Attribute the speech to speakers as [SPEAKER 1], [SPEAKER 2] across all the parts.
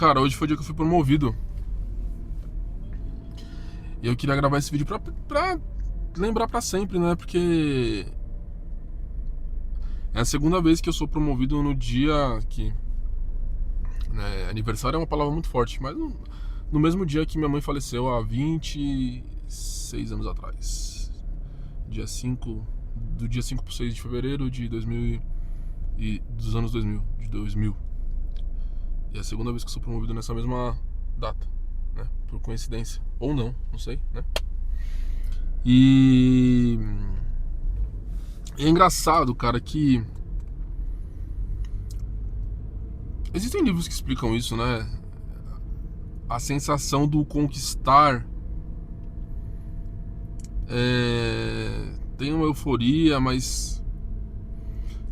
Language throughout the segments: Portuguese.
[SPEAKER 1] Cara, hoje foi o dia que eu fui promovido. E eu queria gravar esse vídeo pra lembrar pra sempre, né? Porque é a segunda vez que eu sou promovido no dia que... né, aniversário é uma palavra muito forte, mas no mesmo dia que minha mãe faleceu há 26 anos atrás. Dia 5... Do dia 5 pro 6 de fevereiro de 2000 dos anos 2000, de 2000. E é a segunda vez que eu sou promovido nessa mesma data, né? Por coincidência. Ou não sei, né? E é engraçado, cara, que existem livros que explicam isso, né? A sensação do conquistar tem uma euforia, mas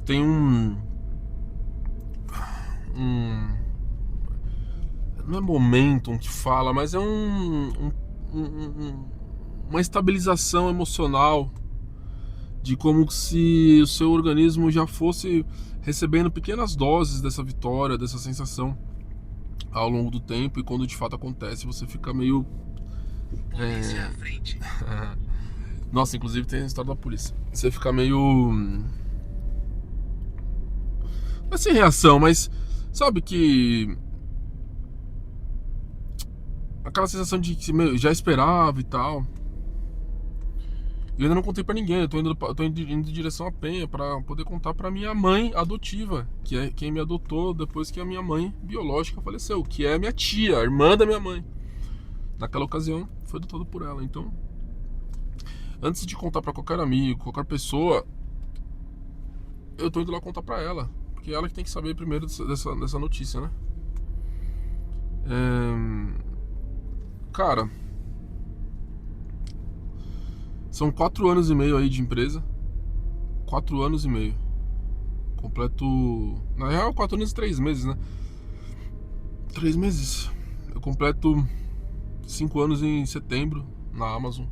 [SPEAKER 1] tem um não é momentum que fala, mas é uma estabilização emocional de como se o seu organismo já fosse recebendo pequenas doses dessa vitória, dessa sensação ao longo do tempo, e quando de fato acontece você fica meio...
[SPEAKER 2] Polícia à frente.
[SPEAKER 1] Nossa, inclusive tem a história da polícia. Você fica meio... não é sem reação, mas sabe que... aquela sensação de que meu, já esperava e tal. Eu ainda não contei pra ninguém, eu tô indo em direção à Penha pra poder contar pra minha mãe adotiva, que é quem me adotou depois que a minha mãe biológica faleceu, que é minha tia, a irmã da minha mãe. Naquela ocasião, foi adotado por ela. Então, antes de contar pra qualquer amigo, qualquer pessoa, eu tô indo lá contar pra ela, porque é ela que tem que saber primeiro dessa notícia, né? Cara, são 4 anos e meio aí de empresa. 4 anos e meio. Completo... na real, 4 anos e 3 meses, né? 3 meses. Eu completo 5 anos em setembro na Amazon.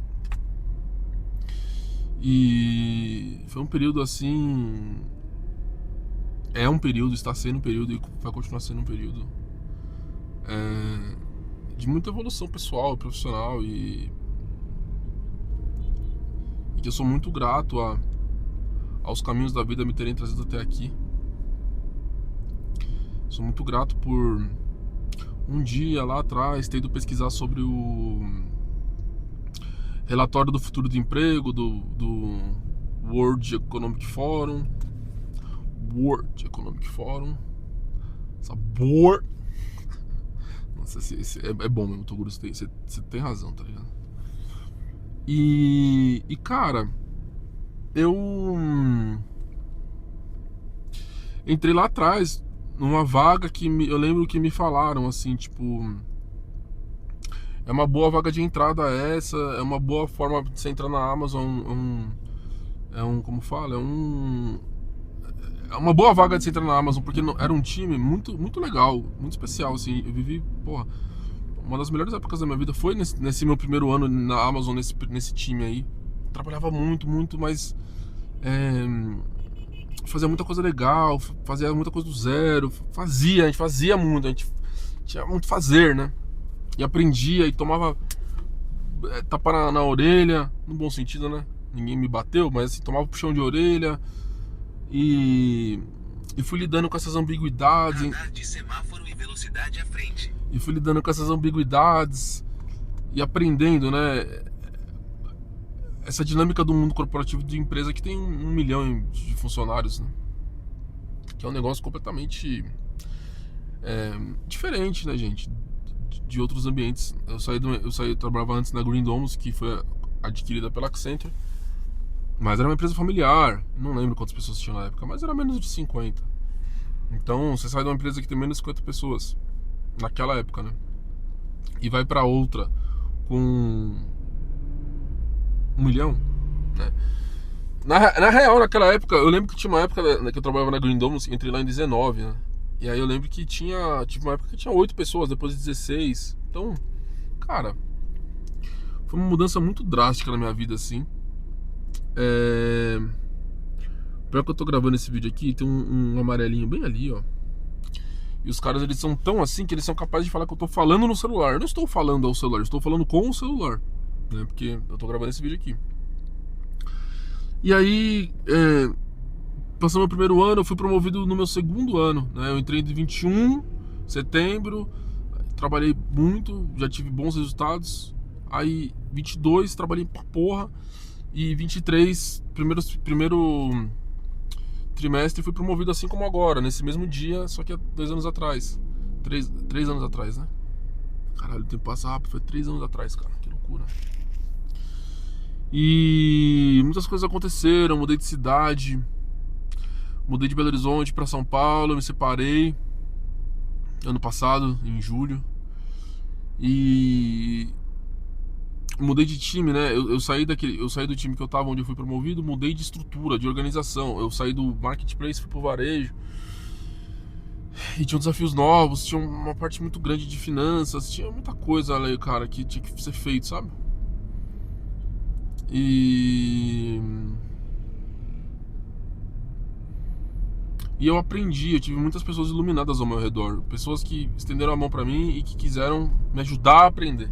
[SPEAKER 1] E foi um período assim... é um período, está sendo um período e vai continuar sendo um período de muita evolução pessoal, profissional, e que eu sou muito grato aos caminhos da vida me terem trazido até aqui. Sou muito grato por um dia lá atrás ter ido pesquisar sobre o relatório do futuro do emprego do World Economic Forum. World Economic Forum. Sabor. Nossa, esse é bom mesmo, Toguro, você tem razão, tá ligado? E cara, eu entrei lá atrás numa vaga que eu lembro que me falaram assim, tipo, é uma boa vaga de entrada essa, é uma boa forma de você entrar na Amazon, como fala, é uma boa vaga de você entrar na Amazon, porque era um time muito, muito legal, muito especial, assim. Eu vivi, porra, uma das melhores épocas da minha vida foi nesse meu primeiro ano na Amazon, nesse time aí. Trabalhava muito, muito, mas fazia muita coisa legal, fazia muita coisa do zero, a gente fazia muito, a gente tinha muito fazer, né? E aprendia e tomava tapa na orelha, no bom sentido, né? Ninguém me bateu, mas assim, tomava puxão de orelha e fui lidando com essas ambiguidades.
[SPEAKER 2] Radar de semáforo e velocidade à frente.
[SPEAKER 1] E fui lidando com essas ambiguidades e aprendendo, né? Essa dinâmica do mundo corporativo de empresa que tem 1 milhão de funcionários, né? Que é um negócio completamente diferente, né, gente? De outros ambientes. Eu trabalhava antes na Green Domus, que foi adquirida pela Accenture, mas era uma empresa familiar. Não lembro quantas pessoas tinham na época, mas era menos de 50. Então você sai de uma empresa que tem menos de 50 pessoas naquela época, né? E vai pra outra com 1 milhão, né? Na real, naquela época, eu lembro que tinha uma época, né, que eu trabalhava na Green Domus, entrei lá em 19, né? E aí eu lembro que tive uma época que tinha 8 pessoas, depois de 16. Então, cara, foi uma mudança muito drástica na minha vida, assim. Pior que eu tô gravando esse vídeo aqui, tem um amarelinho bem ali, ó. E os caras, eles são tão assim que eles são capazes de falar que eu tô falando no celular. Eu não estou falando ao celular, eu estou falando com o celular, né? Porque eu tô gravando esse vídeo aqui. E aí, passando meu primeiro ano, eu fui promovido no meu segundo ano, né? Eu entrei em 21 setembro, trabalhei muito, já tive bons resultados. Aí, 22, trabalhei pra porra. E 23, primeiro trimestre, fui promovido assim como agora, nesse mesmo dia, só que há 2 anos atrás. 3 anos atrás, né? Caralho, o tempo passa rápido, foi 3 anos atrás, cara, que loucura. E muitas coisas aconteceram, mudei de cidade, mudei de Belo Horizonte pra São Paulo, me separei ano passado, em julho. E mudei de time, né? Eu saí do time que eu tava, onde eu fui promovido, mudei de estrutura, de organização. Eu saí do marketplace, fui pro varejo. E tinha desafios novos, tinha uma parte muito grande de finanças, tinha muita coisa ali, cara, que tinha que ser feito, sabe? E eu aprendi, eu tive muitas pessoas iluminadas ao meu redor, pessoas que estenderam a mão pra mim e que quiseram me ajudar a aprender.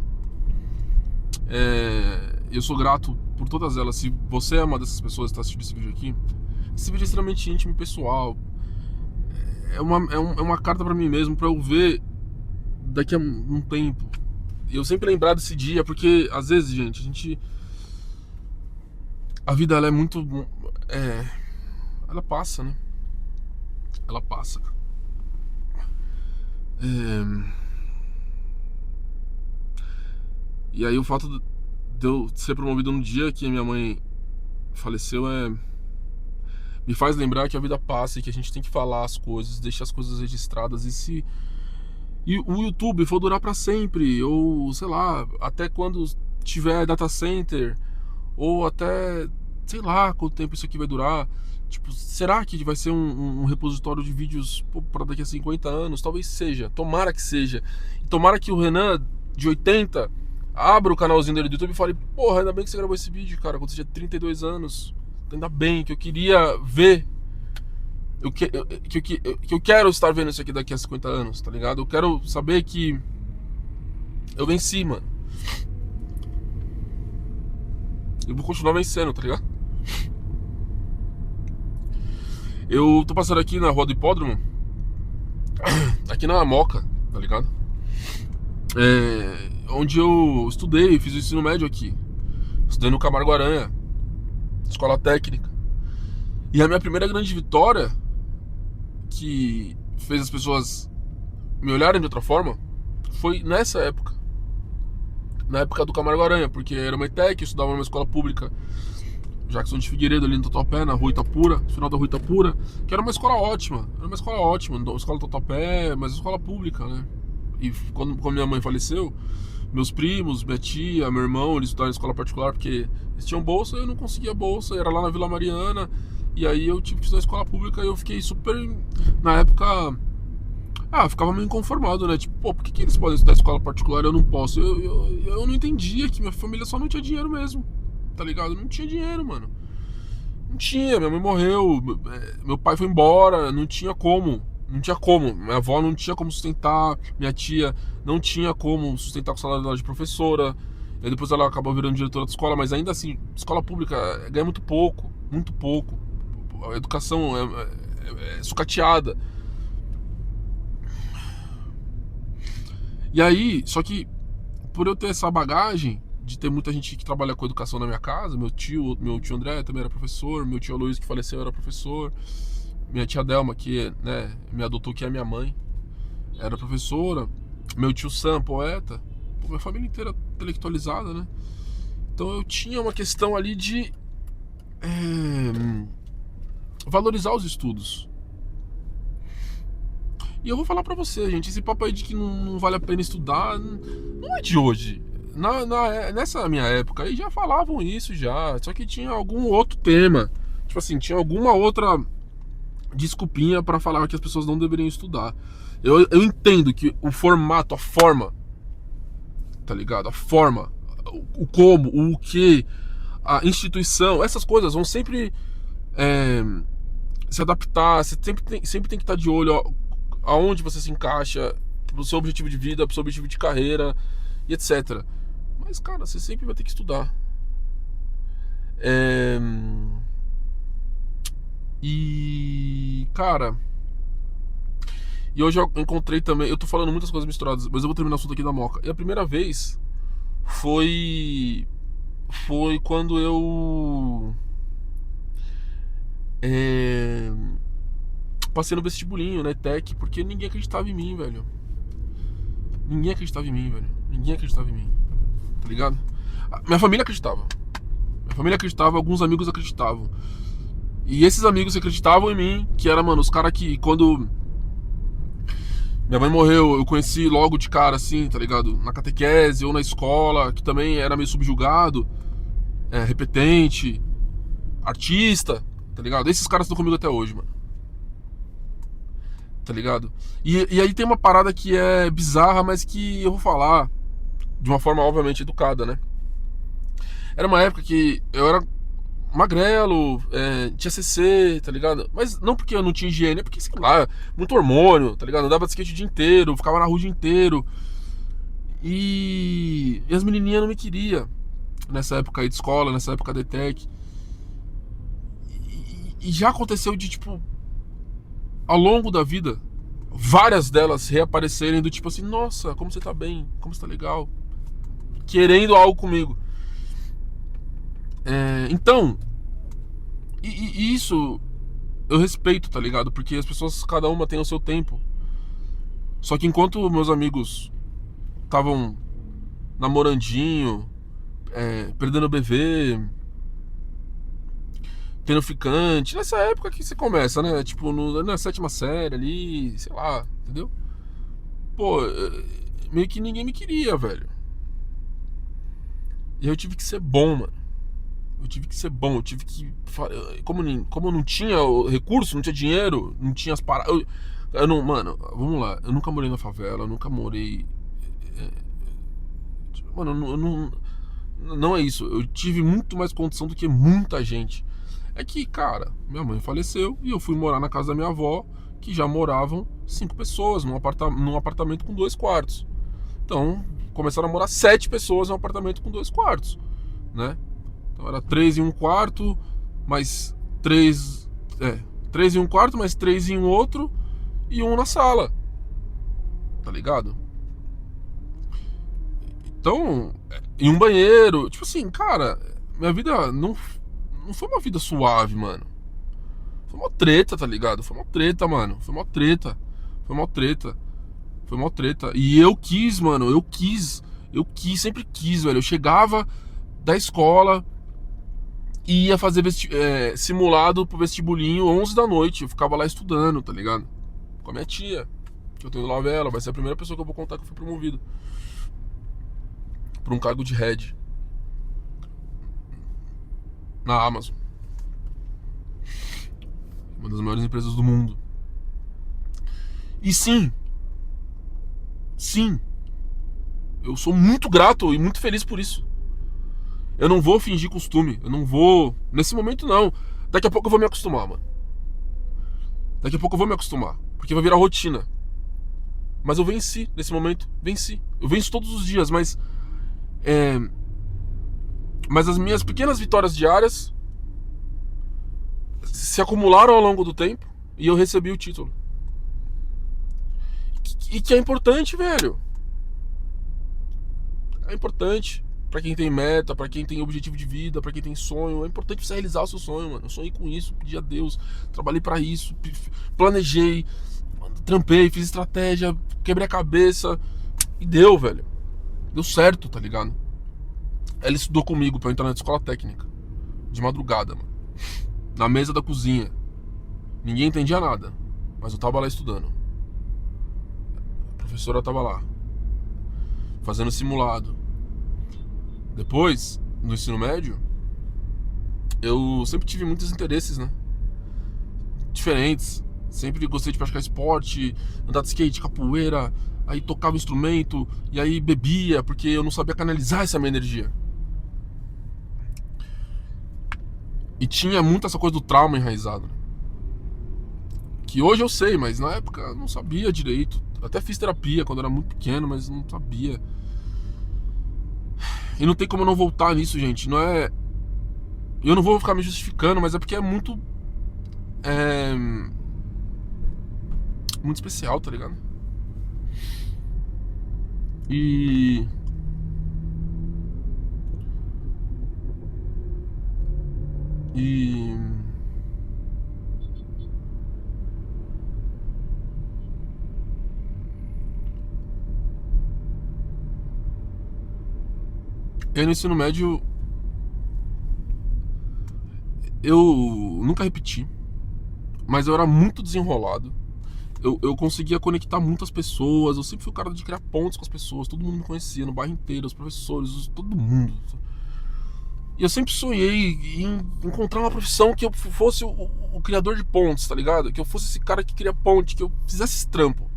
[SPEAKER 1] Eu sou grato por todas elas. Se você é uma dessas pessoas que está assistindo esse vídeo aqui, esse vídeo é extremamente íntimo e pessoal. É uma carta pra mim mesmo, pra eu ver daqui a um tempo. Eu sempre lembrar desse dia, porque às vezes, gente, a vida, ela é muito... ela passa, né? Ela passa. E aí o fato de eu ser promovido no dia que a minha mãe faleceu me faz lembrar que a vida passa e que a gente tem que falar as coisas, deixar as coisas registradas. E o YouTube for durar pra sempre, ou sei lá, até quando tiver data center, ou até sei lá quanto tempo isso aqui vai durar. Tipo, será que vai ser um repositório de vídeos para daqui a 50 anos? Talvez seja, tomara que seja. E tomara que o Renan, de 80, abra o canalzinho dele do YouTube e fale: porra, ainda bem que você gravou esse vídeo, cara, quando você tinha 32 anos. Ainda bem que eu queria ver. Que eu quero estar vendo isso aqui daqui a 50 anos, tá ligado? Eu quero saber que eu venci, mano. Eu vou continuar vencendo, tá ligado? Eu tô passando aqui na rua do Hipódromo, aqui na Moca, tá ligado? Onde eu estudei, fiz o ensino médio aqui. Estudei no Camargo Aranha, escola técnica. E a minha primeira grande vitória, que fez as pessoas me olharem de outra forma, foi nessa época. Na época do Camargo Aranha, porque era uma ETEC, eu estudava numa escola pública, Jackson de Figueiredo, ali no Tatuapé, na Rua Itapura, no final da Rua Itapura, que era uma escola ótima, uma escola do Tatuapé, mas escola pública, né? E quando minha mãe faleceu, meus primos, minha tia, meu irmão, eles estudaram em escola particular porque eles tinham bolsa e eu não conseguia bolsa, era lá na Vila Mariana, e aí eu tive que estudar escola pública e eu fiquei super, na época, ficava meio inconformado, né? Tipo, pô, por que eles podem estudar escola particular e eu não posso? Eu não entendia que minha família só não tinha dinheiro mesmo, tá ligado? Não tinha dinheiro, mano. Não tinha, minha mãe morreu, meu pai foi embora, não tinha como. Não tinha como, minha avó não tinha como sustentar, minha tia não tinha como sustentar com o salário dela de professora. E depois ela acabou virando diretora da escola, mas ainda assim, escola pública ganha muito pouco, muito pouco. A educação é sucateada. E aí, só que por eu ter essa bagagem de ter muita gente que trabalha com educação na minha casa, meu tio André também era professor, meu tio Aloysio que faleceu era professor, minha tia Delma, que, né, me adotou, que é minha mãe, era professora, meu tio Sam, poeta, minha família inteira intelectualizada, né? Então eu tinha uma questão ali de valorizar os estudos. E eu vou falar pra você, gente, esse papo aí de que não vale a pena estudar não é de hoje. Nessa minha época aí já falavam isso já, só que tinha algum outro tema. Tipo assim, tinha alguma outra desculpinha pra falar que as pessoas não deveriam estudar. Eu entendo que o formato, a forma, tá ligado? A forma, o como, o que, a instituição, essas coisas vão sempre se adaptar. Você sempre tem que estar de olho, ó, aonde você se encaixa, pro seu objetivo de vida, pro seu objetivo de carreira e etc. Mas, cara, você sempre vai ter que estudar. E, cara, e hoje eu encontrei também. Eu tô falando muitas coisas misturadas, mas eu vou terminar o assunto aqui da Moca. E a primeira vez foi. Foi quando eu. É, passei no vestibulinho, né, Tech, porque ninguém acreditava em mim, velho. Ninguém acreditava em mim, velho. Ninguém acreditava em mim. Tá ligado? Minha família acreditava. Minha família acreditava, alguns amigos acreditavam. E esses amigos acreditavam em mim, que era, mano, os caras que quando minha mãe morreu, eu conheci logo de cara, assim, tá ligado? Na catequese ou na escola, que também era meio subjugado, repetente, artista, tá ligado? Esses caras estão comigo até hoje, mano. Tá ligado? E aí tem uma parada que é bizarra, mas que eu vou falar de uma forma, obviamente, educada, né? Era uma época que eu era magrelo, tinha CC, tá ligado? Mas não porque eu não tinha higiene, é porque, sei lá, muito hormônio, tá ligado? Andava de skate o dia inteiro, ficava na rua o dia inteiro. E as menininhas não me queriam nessa época aí de escola, nessa época de tech. E já aconteceu de, tipo, ao longo da vida, várias delas reaparecerem do tipo assim, nossa, como você tá bem, como você tá legal, querendo algo comigo. Então, e isso eu respeito, tá ligado? Porque as pessoas, cada uma tem o seu tempo. Só que enquanto meus amigos estavam namorandinho, perdendo o BV, tendo ficante, nessa época que você começa, né? Tipo, na sétima série ali, sei lá, entendeu? Pô, meio que ninguém me queria, velho. E aí eu tive que ser bom, mano. Eu tive que ser bom, eu tive que. Como eu não tinha o recurso, não tinha dinheiro, não tinha as paradas. Eu não, mano, vamos lá. Eu nunca morei na favela, eu nunca morei. Mano, não é isso. Eu tive muito mais condição do que muita gente. É que, cara, minha mãe faleceu e eu fui morar na casa da minha avó, que já moravam 5 pessoas num apartamento com 2 quartos. Então, começaram a morar 7 pessoas num apartamento com 2 quartos, né? Então era 3 em um quarto, mais 3. 3 em um quarto, mais 3 em um outro e um na sala. Tá ligado? Então, em um banheiro. Tipo assim, cara, minha vida não foi uma vida suave, mano. Foi uma treta, tá ligado? Foi uma treta, mano. Foi uma treta. Foi uma treta. Foi uma treta. E eu quis, mano. Sempre quis, velho. Eu chegava da escola e ia fazer simulado pro vestibulinho 11 da noite. Eu ficava lá estudando, tá ligado? Com a minha tia, que eu tenho novela. Vai ser a primeira pessoa que eu vou contar que eu fui promovido por um cargo de head na Amazon, uma das maiores empresas do mundo. E sim, eu sou muito grato e muito feliz por isso. Eu não vou fingir costume, eu não vou. Nesse momento, não. Daqui a pouco eu vou me acostumar, mano. Daqui a pouco eu vou me acostumar, porque vai virar rotina. Mas eu venci nesse momento, venci. Eu venço todos os dias, mas as minhas pequenas vitórias diárias se acumularam ao longo do tempo e eu recebi o título. E que é importante, velho. É importante pra quem tem meta, pra quem tem objetivo de vida, pra quem tem sonho. É importante você realizar o seu sonho, mano. Eu sonhei com isso, pedi a Deus, trabalhei pra isso, planejei, trampei, fiz estratégia, quebrei a cabeça e deu, velho. Deu certo, tá ligado? Ela estudou comigo pra eu entrar na escola técnica, de madrugada, mano. Na mesa da cozinha. Ninguém entendia nada, mas eu tava lá estudando. A professora tava lá, fazendo simulado. Depois, no ensino médio, eu sempre tive muitos interesses, né? Diferentes. Sempre gostei de praticar esporte, andar de skate, capoeira, aí tocava instrumento, e aí bebia, porque eu não sabia canalizar essa minha energia. E tinha muito essa coisa do trauma enraizado, né? Que hoje eu sei, mas na época eu não sabia direito. Até fiz terapia quando eu era muito pequeno, mas não sabia. E não tem como eu não voltar nisso, gente. Não é. Eu não vou ficar me justificando, mas é porque é muito. É. Muito especial, tá ligado? E. E. E aí no ensino médio eu nunca repeti, mas eu era muito desenrolado. Eu conseguia conectar muitas pessoas, eu sempre fui o cara de criar pontos com as pessoas, todo mundo me conhecia no bairro inteiro, os professores, todo mundo. E eu sempre sonhei em encontrar uma profissão que eu fosse o criador de pontes, tá ligado? Que eu fosse esse cara que cria ponte, que eu fizesse esse trampo.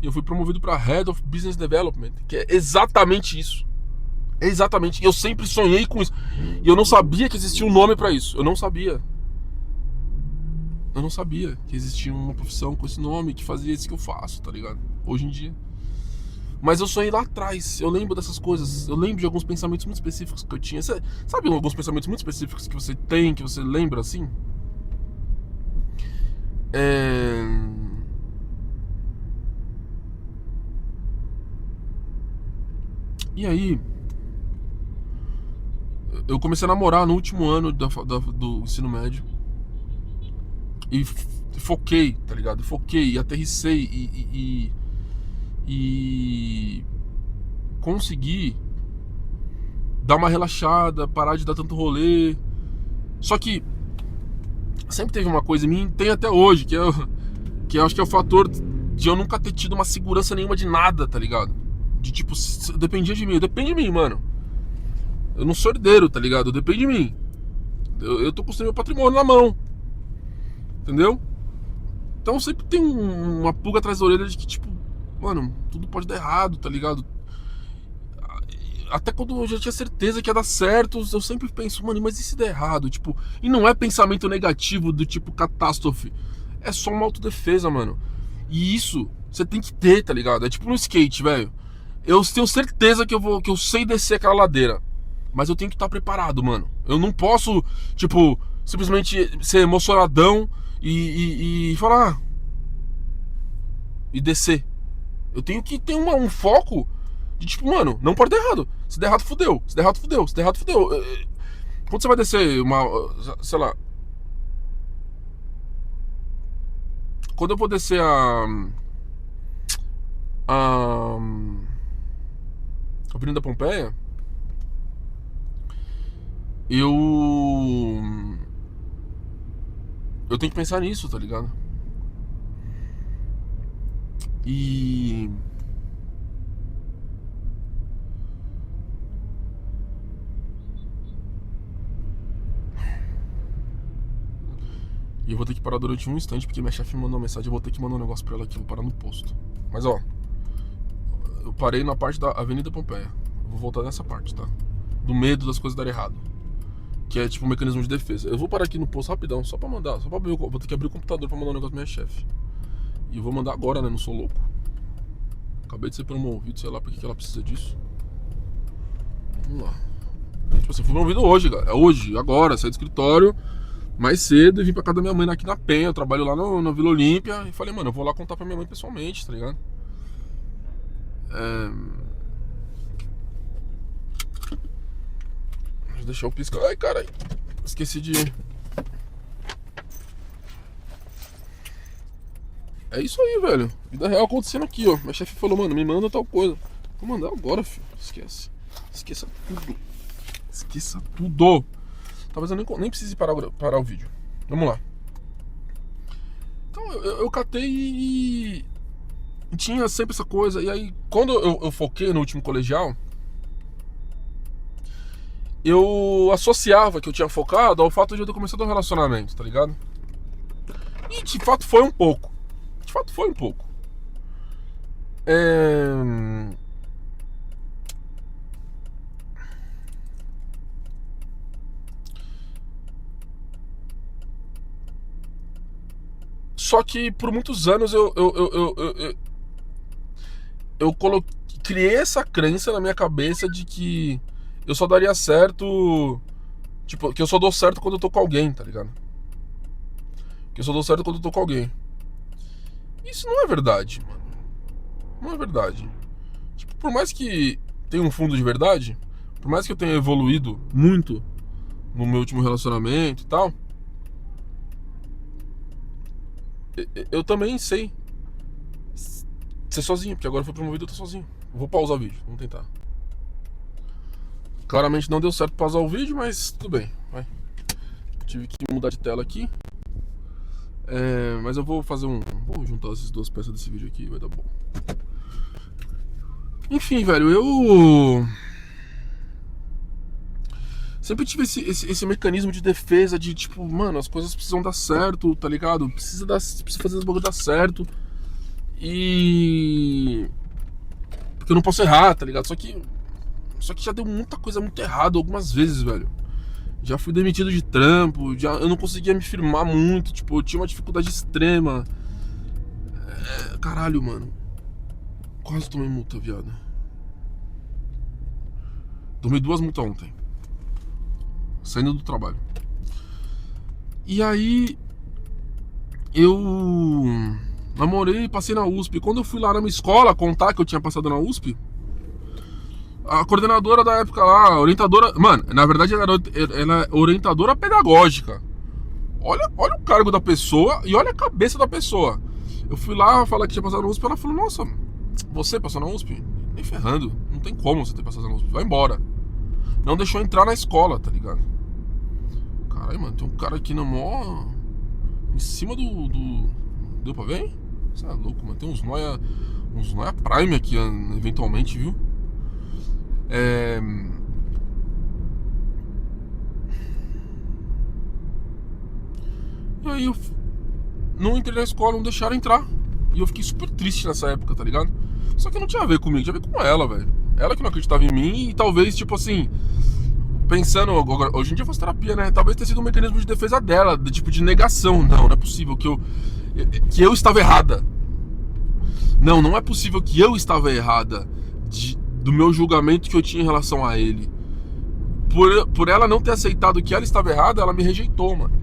[SPEAKER 1] E eu fui promovido para Head of Business Development, que é exatamente isso. É exatamente. Eu sempre sonhei com isso. E eu não sabia que existia um nome para isso. Eu não sabia. Eu não sabia que existia uma profissão com esse nome que fazia isso que eu faço, tá ligado? Hoje em dia. Mas eu sonhei lá atrás. Eu lembro dessas coisas. Eu lembro de alguns pensamentos muito específicos que eu tinha. Sabe alguns pensamentos muito específicos que você tem, que você lembra assim? É... E aí, eu comecei a namorar no último ano do ensino médio. E foquei, tá ligado? Foquei, aterrissei e consegui dar uma relaxada, parar de dar tanto rolê. Só que sempre teve uma coisa em mim, tem até hoje, que eu acho que é o fator de eu nunca ter tido uma segurança nenhuma de nada, tá ligado? De tipo, dependia de mim, depende de mim, mano. Eu não sou herdeiro, tá ligado? Depende de mim. Eu tô construindo meu patrimônio na mão. Entendeu? Então sempre tem uma pulga atrás da orelha de que, tipo, mano, tudo pode dar errado, tá ligado? Até quando eu já tinha certeza que ia dar certo, eu sempre penso, mano, mas e se der errado? Tipo, e não é pensamento negativo do tipo catástrofe. É só uma autodefesa, mano. E isso você tem que ter, tá ligado? É tipo no skate, velho. Eu tenho certeza que eu sei descer aquela ladeira. Mas eu tenho que estar preparado, mano. Eu não posso, tipo, simplesmente ser emocionadão e falar. E descer. Eu tenho que ter um foco de tipo, mano, não pode dar errado. Se der errado, fudeu. Se der errado, fudeu. Se der errado, fudeu. Quando você vai descer uma. Sei lá. Quando eu vou descer a Avenida Pompeia, eu. Eu tenho que pensar nisso, tá ligado? E. E eu vou ter que parar durante um instante, porque minha chefe me mandou uma mensagem. Eu vou ter que mandar um negócio pra ela aqui, vou parar no posto. Mas ó, eu parei na parte da Avenida Pompeia. Eu vou voltar nessa parte, tá? Do medo das coisas darem errado. Que é tipo um mecanismo de defesa. Eu vou parar aqui no posto rapidão, só pra mandar. Só pra abrir, vou ter que abrir o computador pra mandar um negócio pra minha chefe. E eu vou mandar agora, né? Não sou louco. Acabei de ser promovido, sei lá por que ela precisa disso. Vamos lá. Tipo assim, fui promovido hoje, cara. É hoje, agora, saí do escritório mais cedo e vim pra casa da minha mãe aqui na Penha. Eu trabalho lá na Vila Olímpia. E falei, mano, eu vou lá contar pra minha mãe pessoalmente, tá ligado? Deixa eu piscar. Ai, caralho. Esqueci de. É isso aí, velho. Vida real acontecendo aqui, ó. Minha chefe falou, mano, me manda tal coisa. Vou mandar agora, filho. Esquece. Esqueça tudo. Esqueça tudo. Talvez eu nem precise parar o vídeo. Vamos lá. Então eu catei e tinha sempre essa coisa. E aí, quando eu foquei no último colegial, eu associava que eu tinha focado ao fato de eu ter começado um relacionamento, tá ligado? E de fato foi um pouco. De fato foi um pouco. Só que por muitos anos eu criei essa crença na minha cabeça de que eu só daria certo. Tipo, que eu só dou certo quando eu tô com alguém, tá ligado? Que eu só dou certo quando eu tô com alguém. Isso não é verdade, mano. Não é verdade. Tipo, por mais que tenha um fundo de verdade, por mais que eu tenha evoluído muito no meu último relacionamento e tal, eu também sei ser sozinho, porque agora eu fui promovido, eu tô sozinho. Vou pausar o vídeo, vamos tentar. Claramente não deu certo pausar o vídeo, mas tudo bem, vai. Tive que mudar de tela aqui. Mas eu vou fazer vou juntar essas duas peças desse vídeo aqui, vai dar bom. Enfim, velho, eu sempre tive esse mecanismo de defesa de tipo, mano, as coisas precisam dar certo, tá ligado? Precisa fazer as bagulho dar certo. E porque eu não posso errar, tá ligado? Só que já deu muita coisa muito errada algumas vezes, velho. Já fui demitido de trampo, eu não conseguia me firmar muito, tipo, eu tinha uma dificuldade extrema. Caralho, mano. Quase tomei multa, viado. Tomei 2 multas ontem, saindo do trabalho. E aí eu namorei e passei na USP. Quando eu fui lá na minha escola contar que eu tinha passado na USP, a coordenadora da época lá, a orientadora... Mano, na verdade ela é orientadora pedagógica. Olha o cargo da pessoa e olha a cabeça da pessoa. Eu fui lá falar que tinha passado na USP, ela falou, nossa, você passou na USP? Nem ferrando, não tem como você ter passado na USP, vai embora. Não deixou entrar na escola, tá ligado? Caralho, mano, tem um cara aqui na mó... Em cima do... Deu pra ver, hein? Você é louco, mano, tem uns noia Prime aqui, eventualmente, viu? E aí eu não entrei na escola, não deixaram entrar. E eu fiquei super triste nessa época, tá ligado? Só que não tinha a ver comigo, tinha a ver com ela, velho. Ela que não acreditava em mim e talvez, tipo assim, pensando, hoje em dia eu faço terapia, né? Talvez tenha sido um mecanismo de defesa dela, de tipo de negação. Não é possível que eu estava errada. Não é possível que eu estava errada do meu julgamento que eu tinha em relação a ele. Por ela não ter aceitado que ela estava errada, ela me rejeitou, mano.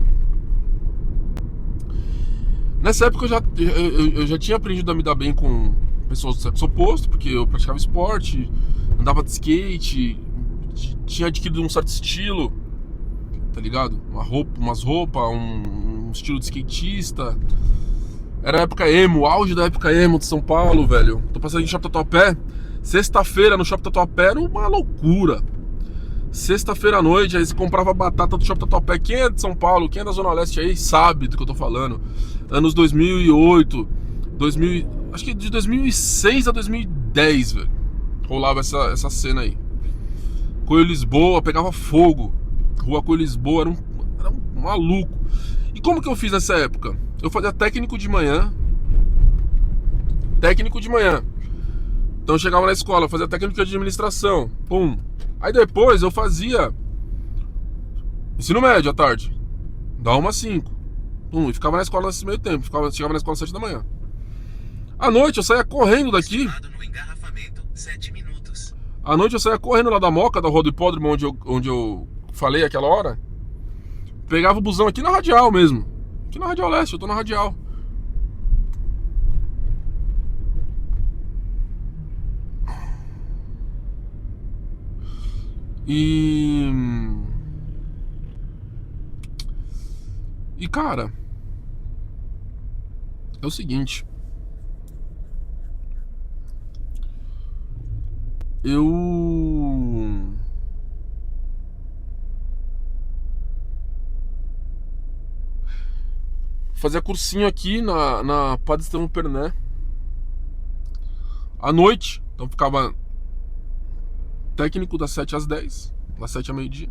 [SPEAKER 1] Nessa época eu já tinha aprendido a me dar bem com pessoas do sexo oposto, porque eu praticava esporte, andava de skate, tinha adquirido um certo estilo, tá ligado? Umas roupas, um estilo de skatista. Era a época emo, o auge da época emo de São Paulo, velho. Tô passando em Shopping Tatuapé. Sexta-feira no Shopping Tatuapé era uma loucura. Sexta-feira à noite, aí você comprava batata do Shopping Tatuapé. Quem é de São Paulo, quem é da Zona Leste aí, sabe do que eu tô falando. Anos 2008, acho que de 2006 a 2010, velho. Rolava essa cena aí. Coelho Lisboa, pegava fogo. Rua Coelho Lisboa, era um maluco. E como que eu fiz nessa época? Eu fazia técnico de manhã. Então eu chegava na escola, fazia técnico de administração. Pum. Aí depois eu fazia ensino médio à tarde, da 1 às 5. E ficava na escola nesse meio tempo. Chegava na escola às 7 da manhã. À noite eu saía correndo daqui.
[SPEAKER 2] No engarrafamento, 7 minutos.
[SPEAKER 1] À noite eu saía correndo lá da Moca, da Rua do Hipódromo, onde eu falei aquela hora. Pegava o busão aqui na Radial mesmo. Aqui na Radial Leste, eu tô na Radial. E cara, é o seguinte. Eu fazia cursinho aqui na Padre Estevão Perné à noite. Então ficava técnico das 7 às 10, das 7 a meio-dia.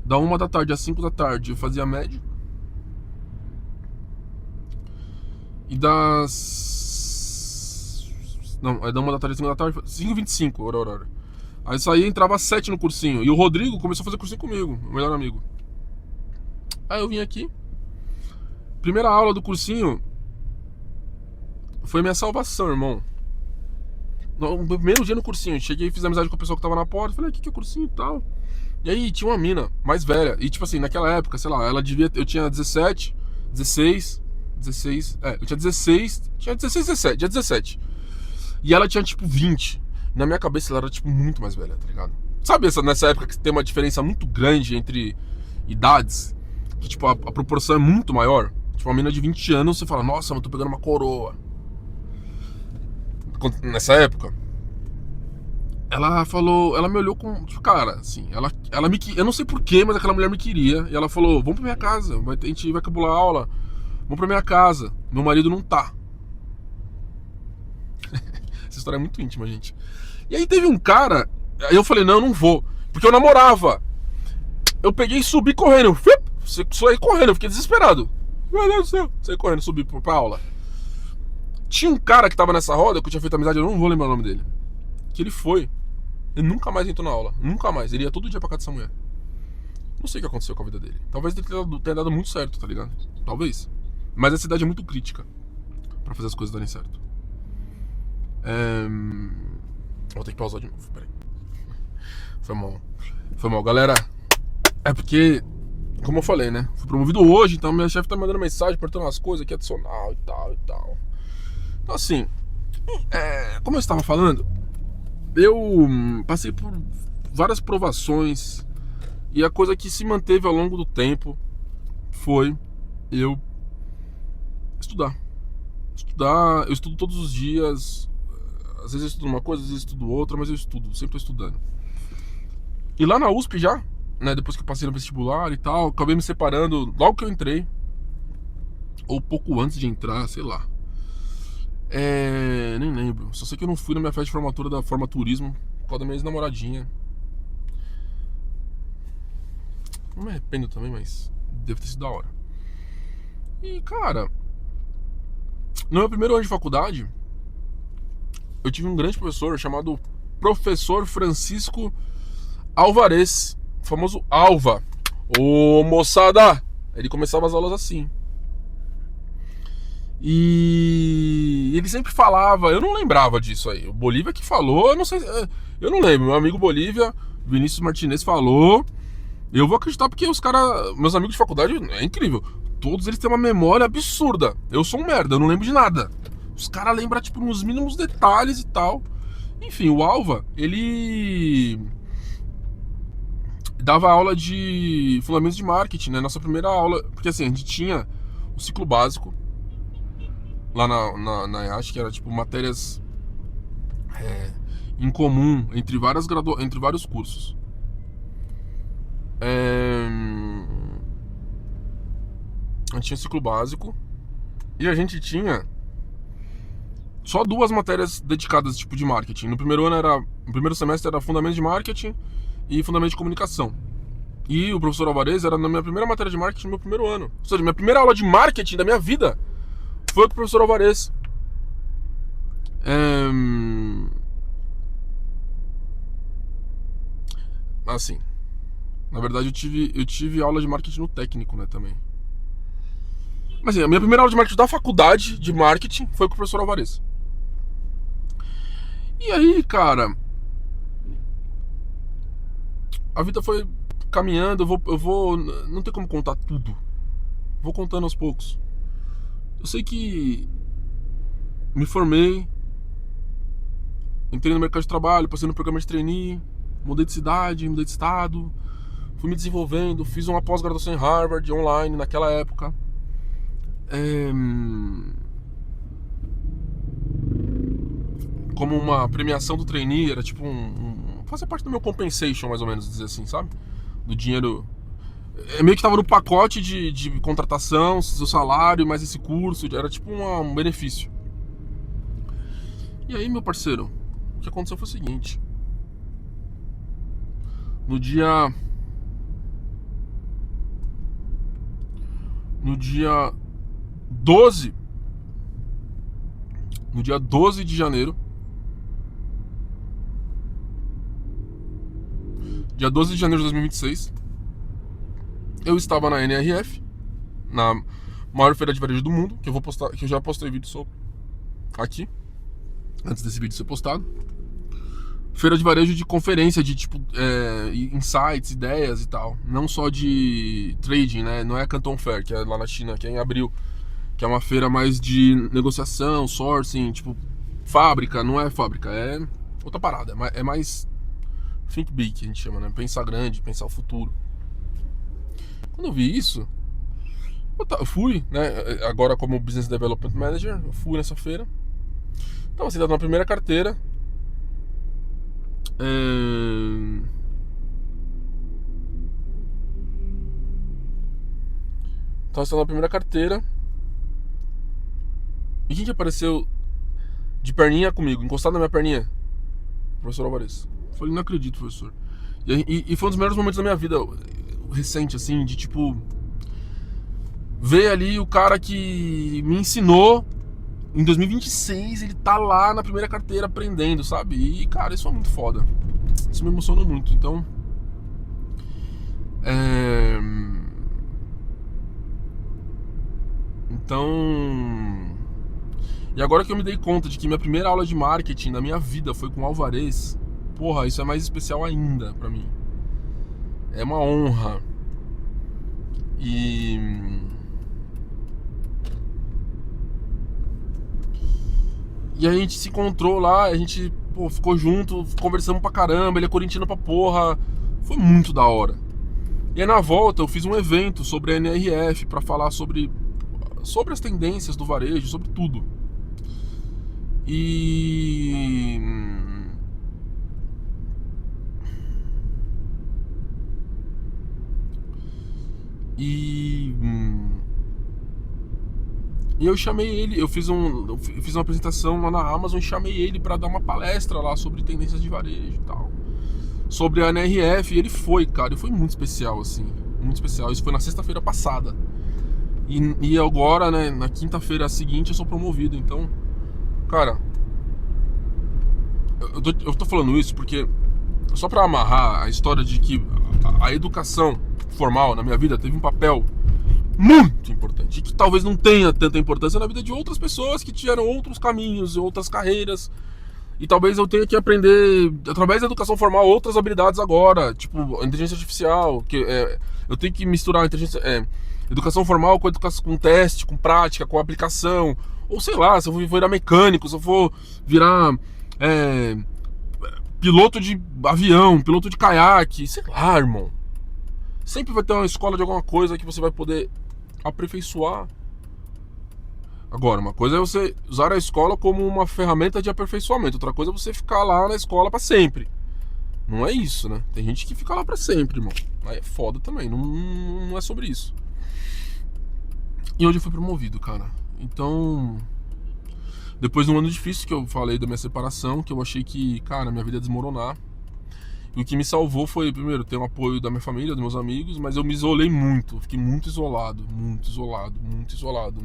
[SPEAKER 1] Da 1 da tarde às 5 da tarde eu fazia médio. E das... Não, é da 1 da tarde às 5 da tarde, 5h25, hora. Aí saía e entrava às 7 no cursinho. E o Rodrigo começou a fazer cursinho comigo, meu melhor amigo. Aí eu vim aqui. primeira aula do cursinho foi minha salvação, irmão. No primeiro dia no cursinho, cheguei e fiz amizade com a pessoa que tava na porta. Falei, o que é o cursinho e tal? E aí tinha uma mina mais velha. E tipo assim, naquela época, sei lá, eu tinha 17, 16, 16. Eu tinha 16. Tinha 16, 17, tinha 17. E ela tinha tipo 20. Na minha cabeça ela era tipo muito mais velha, tá ligado? Sabe nessa época que tem uma diferença muito grande entre idades? Que tipo, a proporção é muito maior. Tipo, uma mina de 20 anos, você fala, nossa, eu tô pegando uma coroa. Nessa época, ela falou, ela me olhou com, tipo, cara, assim, ela me, eu não sei porquê, mas aquela mulher me queria. E ela falou, vamos pra minha casa, a gente vai cabular aula, vamos pra minha casa. Meu marido não tá. Essa história é muito íntima, gente. E aí teve um cara, aí eu falei, não, eu não vou, porque eu namorava. Eu peguei e subi correndo, saí correndo, eu fiquei desesperado. Meu Deus do céu, saí correndo, subi pra aula. Tinha um cara que tava nessa roda, que eu tinha feito amizade, eu não vou lembrar o nome dele. Que ele foi. Ele nunca mais entrou na aula. Nunca mais. Ele ia todo dia pra casa dessa mulher. Não sei o que aconteceu com a vida dele. Talvez ele tenha dado muito certo, tá ligado? Talvez. Mas essa cidade é muito crítica pra fazer as coisas darem certo. Vou ter que pausar de novo, peraí. Foi mal. Foi mal, galera. É porque, como eu falei, né? Fui promovido hoje, então minha chefe tá me mandando mensagem, apertando umas coisas aqui, adicional e tal e tal. Então assim, como eu estava falando, eu passei por várias provações e a coisa que se manteve ao longo do tempo foi eu estudar. Eu estudo todos os dias. Às vezes eu estudo uma coisa, às vezes eu estudo outra, mas eu estudo, sempre tô estudando. E lá na USP já, né, depois que eu passei no vestibular e tal, acabei me separando logo que eu entrei, ou pouco antes de entrar, sei lá. Nem lembro. Só sei que eu não fui na minha festa de formatura da Forma Turismo por causa da minha ex-namoradinha. Não me arrependo também, mas deve ter sido da hora. E, cara, no meu primeiro ano de faculdade, eu tive um grande professor chamado Professor Francisco Alvarez, o famoso Alva. Ô, moçada! Ele começava as aulas assim. E ele sempre falava, eu não lembrava disso aí. O Bolívia que falou, eu não sei, eu não lembro. Meu amigo Bolívia, Vinícius Martinez, falou. Eu vou acreditar porque os caras, meus amigos de faculdade, é incrível. Todos eles têm uma memória absurda. Eu sou um merda, eu não lembro de nada. Os caras lembram, tipo, nos mínimos detalhes e tal. Enfim, o Alva, ele dava aula de fundamentos de marketing, né? Nossa primeira aula, porque assim, a gente tinha o ciclo básico lá na IASH, que era tipo matérias em comum entre vários cursos. A gente tinha o ciclo básico e a gente tinha só duas matérias dedicadas tipo de marketing. No primeiro semestre era fundamentos de marketing e fundamentos de comunicação. E o professor Alvarez era na minha primeira matéria de marketing no meu primeiro ano. Ou seja, minha primeira aula de marketing da minha vida foi com o professor Alvarez. Assim, na verdade eu tive aula de marketing no técnico, né, também. Mas assim, a minha primeira aula de marketing da faculdade de marketing foi com o professor Alvarez. E aí, cara, a vida foi caminhando, eu vou, não tem como contar tudo. Vou contando aos poucos. Eu sei que me formei, entrei no mercado de trabalho, passei no programa de trainee, mudei de cidade, mudei de estado, fui me desenvolvendo, fiz uma pós-graduação em Harvard, online, naquela época. Como uma premiação do trainee, era tipo fazia parte do meu compensation, mais ou menos, dizer assim, sabe? Do dinheiro. Meio que tava no pacote de contratação, seu salário, mais esse curso, era tipo um benefício. E aí, meu parceiro, o que aconteceu foi o seguinte. No dia 12 de janeiro, dia 12 de janeiro de 2026, eu estava na NRF, na Maior feira de varejo do mundo, que eu vou postar, que eu já postei vídeo sobre aqui, antes desse vídeo ser postado. Feira de varejo de conferência, de tipo, insights, ideias e tal. Não só de trading, né? Não é a Canton Fair, que é lá na China, que é em abril. Que é uma feira mais de negociação, sourcing, tipo, fábrica. Não é fábrica, é outra parada. É mais think big, que a gente chama, né? Pensar grande, pensar o futuro. Quando eu vi isso, eu fui, né? Agora como Business Development Manager, eu fui nessa feira. Tava sentado na primeira carteira. Tava sentado na primeira carteira. E quem que apareceu de perninha comigo, encostado na minha perninha? Professor Alvarez. Eu falei, não acredito, professor. E foi um dos melhores momentos da minha vida recente, assim, de tipo. Ver ali o cara que me ensinou em 2026, ele tá lá na primeira carteira aprendendo, sabe? E, cara, isso é muito foda. Isso me emocionou muito. Então. Então. E agora que eu me dei conta de que minha primeira aula de marketing da minha vida foi com o Alvarez, porra, isso é mais especial ainda pra mim. É uma honra. E a gente se encontrou lá, a gente ficou junto, conversamos pra caramba, ele é corintiano pra porra. Foi muito da hora. E aí na volta eu fiz um evento sobre a NRF pra falar sobre as tendências do varejo, sobre tudo. E eu chamei ele, eu fiz uma apresentação lá na Amazon e chamei ele para dar uma palestra lá sobre tendências de varejo e tal. Sobre a NRF, e ele foi, cara, e foi muito especial, assim, muito especial. Isso foi na sexta-feira passada. E agora, né, na quinta-feira seguinte eu sou promovido, então, cara, eu tô falando isso porque, só pra amarrar a história de que a educação formal na minha vida teve um papel muito importante, e que talvez não tenha tanta importância na vida de outras pessoas que tiveram outros caminhos e outras carreiras, e talvez eu tenha que aprender através da educação formal outras habilidades agora, tipo a inteligência artificial, que eu tenho que misturar a educação formal com educação, com teste, com prática, com aplicação, ou sei lá, se eu for virar mecânico, se eu for virar piloto de avião, piloto de caiaque, sei lá, irmão. Sempre vai ter uma escola de alguma coisa que você vai poder aperfeiçoar. Agora, uma coisa é você usar a escola como uma ferramenta de aperfeiçoamento, outra coisa é você ficar lá na escola pra sempre. Não é isso, né? Tem gente que fica lá pra sempre, irmão. Aí é foda também, não é sobre isso. E hoje eu fui promovido, cara. Então, depois de um ano difícil que eu falei da minha separação, que eu achei que, cara, minha vida ia desmoronar. E o que me salvou foi, primeiro, ter o apoio da minha família, dos meus amigos, mas eu me isolei muito, fiquei muito isolado,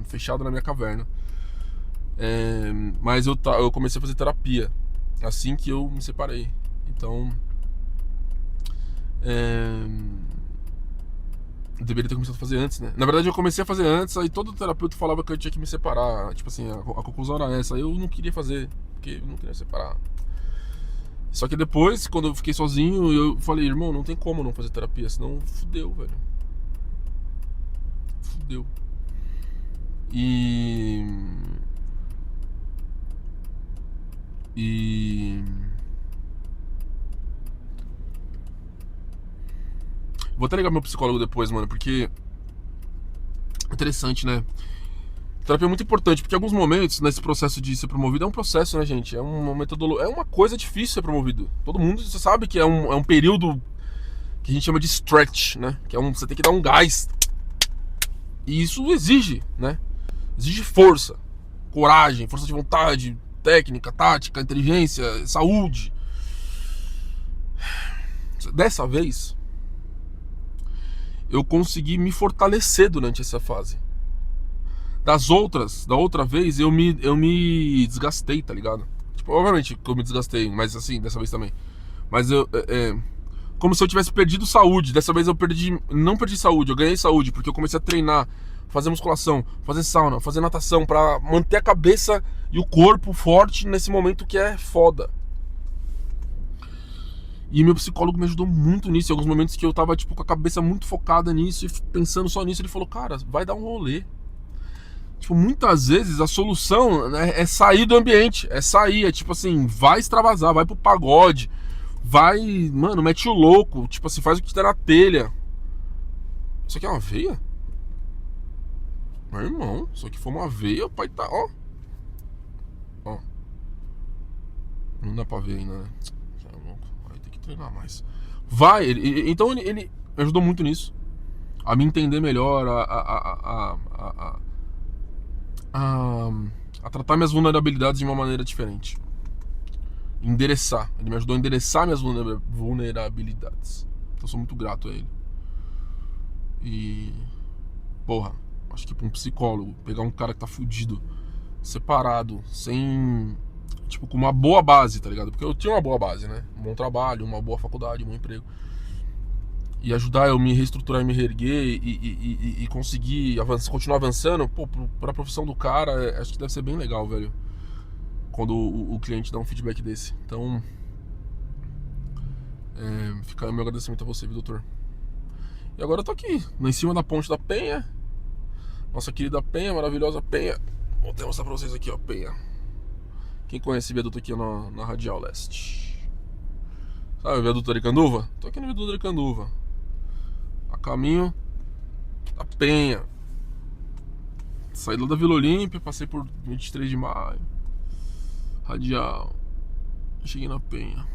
[SPEAKER 1] fechado na minha caverna. Mas eu comecei a fazer terapia assim que eu me separei. Então, eu deveria ter começado a fazer antes, né? Na verdade, eu comecei a fazer antes, aí todo terapeuta falava que eu tinha que me separar. Tipo assim, a conclusão era essa. Eu não queria fazer, porque eu não queria separar. Só que depois, quando eu fiquei sozinho, eu falei, irmão, não tem como não fazer terapia, senão fudeu, velho. Fudeu. E vou até ligar meu psicólogo depois, mano, porque é interessante, né? Terapia é muito importante, porque em alguns momentos, nesse processo de ser promovido, é um processo, né, gente? É uma metodologia, é uma coisa difícil ser promovido. Todo mundo, você sabe que é um período que a gente chama de stretch, né? Que você tem que dar um gás. E isso exige, né? Exige força, coragem, força de vontade, técnica, tática, inteligência, saúde. Dessa vez, eu consegui me fortalecer durante essa fase. Da outra vez, eu me desgastei, tá ligado? Tipo, obviamente que eu me desgastei, mas assim, dessa vez também. Mas como se eu tivesse perdido saúde. Dessa vez eu não perdi saúde, eu ganhei saúde, porque eu comecei a treinar fazer musculação, fazer sauna, fazer natação, pra manter a cabeça e o corpo forte nesse momento que é foda. E meu psicólogo me ajudou muito nisso. Em alguns momentos que eu tava, tipo, com a cabeça muito focada nisso e pensando só nisso, ele falou, cara, vai dar um rolê. Tipo, muitas vezes a solução, né, é sair do ambiente. É sair, é tipo assim, vai extravasar, vai pro pagode. Vai, mano, mete o louco. Tipo assim, faz o que tá na telha. Isso aqui é uma veia? Meu irmão, isso aqui foi uma veia, o pai tá, ó. Ó. Não dá pra ver ainda, né? Vai ter que treinar mais. Vai, então ele me ajudou muito nisso. A me entender melhor, a tratar minhas vulnerabilidades de uma maneira diferente. Endereçar. Ele me ajudou a endereçar minhas vulnerabilidades. Então eu sou muito grato a ele. E... porra, acho que pra um psicólogo, pegar um cara que tá fudido, separado, sem... tipo, com uma boa base, tá ligado? Porque eu tinha uma boa base, né? Um bom trabalho, uma boa faculdade, um bom emprego. E ajudar eu me reestruturar e me reerguer e conseguir continuar avançando, pô, pra profissão do cara, acho que deve ser bem legal, velho. Quando o cliente dá um feedback desse. Então, fica o meu agradecimento a você, viu, doutor? E agora eu tô aqui, em cima da ponte da Penha. Nossa querida Penha, maravilhosa Penha. Vou até mostrar pra vocês aqui, ó, Penha. Quem conhece esse viaduto aqui na Radial Leste? Sabe o viaduto Aricanduva? Tô aqui no viaduto Aricanduva. A caminho da Penha. Saí lá da Vila Olímpia, passei por 23 de maio. Radial. Cheguei na Penha.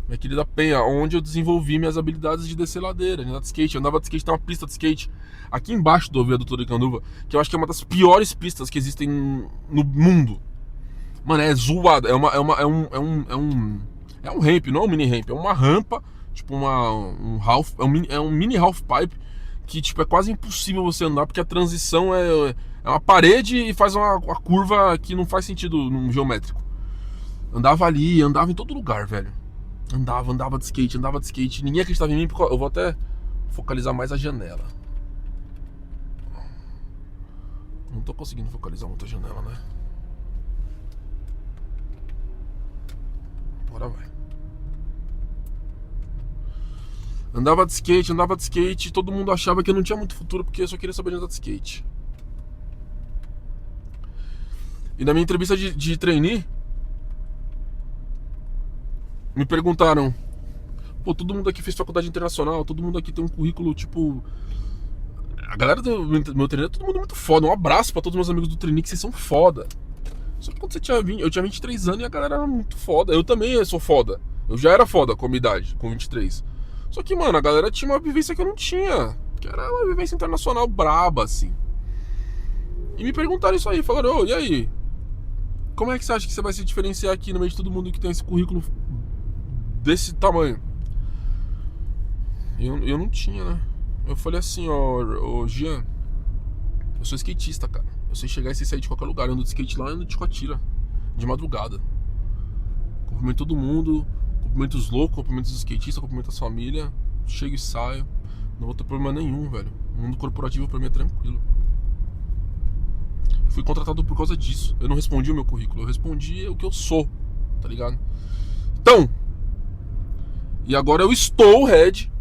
[SPEAKER 1] Minha querida Penha, onde eu desenvolvi minhas habilidades de descer ladeira, de andar de skate. Eu andava de skate, tem uma pista de skate aqui embaixo do viaduto Aricanduva, que eu acho que é uma das piores pistas que existem no mundo. Mano, é zoado. É um ramp, não é um mini ramp, é uma rampa, tipo um mini half pipe que tipo é quase impossível você andar porque a transição é uma parede e faz uma curva que não faz sentido no geométrico. Andava ali, andava em todo lugar, velho. Andava de skate, ninguém acreditava em mim porque eu vou até focalizar mais a janela. Não tô conseguindo focalizar muito a janela, né? Agora vai. Andava de skate, todo mundo achava que eu não tinha muito futuro porque eu só queria saber de andar de skate. E na minha entrevista de trainee, me perguntaram, pô, todo mundo aqui fez faculdade internacional, todo mundo aqui tem um currículo, tipo... A galera do meu trainee é todo mundo muito foda, um abraço pra todos os meus amigos do trainee, que vocês são foda. Só que quando eu tinha 23 anos e a galera era muito foda. Eu também sou foda. Eu já era foda com a minha idade, com 23. Só que, mano, a galera tinha uma vivência que eu não tinha. Que era uma vivência internacional braba, assim. E me perguntaram isso aí, falaram, e aí? Como é que você acha que você vai se diferenciar aqui no meio de todo mundo que tem esse currículo desse tamanho? Eu não tinha, né? Eu falei assim, ó, Jean, eu sou skatista, cara. Eu sei chegar e sei sair de qualquer lugar. Eu ando de skate lá e ando de Coatira, de madrugada. Cumprimento todo mundo, cumprimento os loucos, cumprimento os skatistas, cumprimento as famílias. Chego e saio. Não vou ter problema nenhum, velho. O mundo corporativo pra mim é tranquilo. Fui contratado por causa disso. Eu não respondi o meu currículo, eu respondi o que eu sou, tá ligado? Então, e agora eu estou head